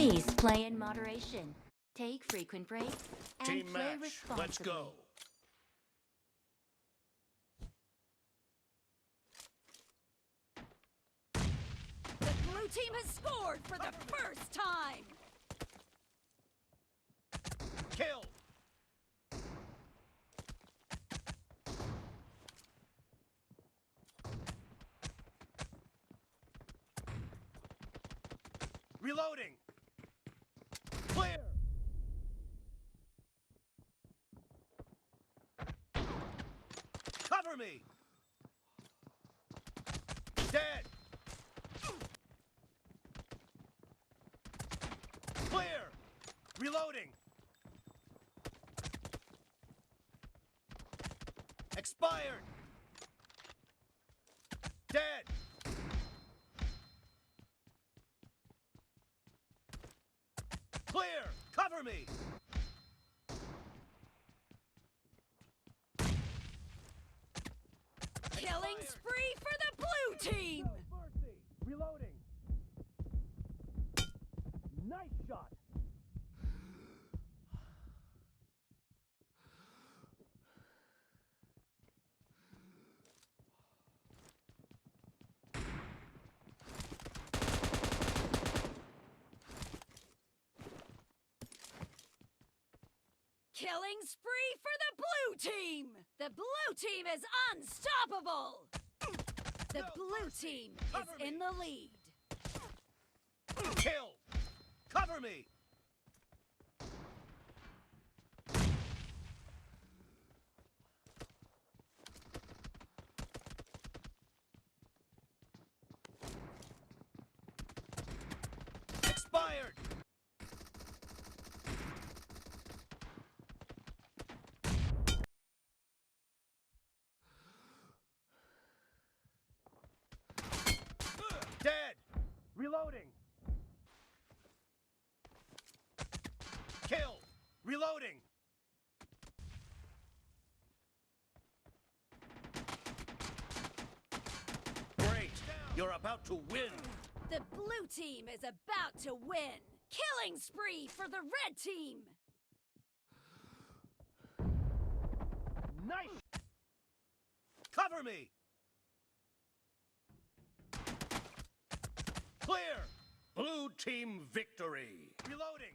Please play in moderation. Take frequent breaks and Team play match. responsibly. Let's go. The blue team has scored for the first time! Kill. Reloading. Clear. Cover me. Dead. Clear. Reloading. Expired. Dead. Clear. Cover me. Killing spree for the blue team! No mercy. Reloading. Nice shot. Killing spree for the blue team! The blue team is unstoppable! The No blue mercy. team Cover is in me. the lead. Kill. Cover me. Expired. Dead. Reloading. Kill. Reloading. Great. You're about to win. The blue team is about to win. Killing spree for the red team! Nice. Cover me. Clear. Blue team victory. Reloading.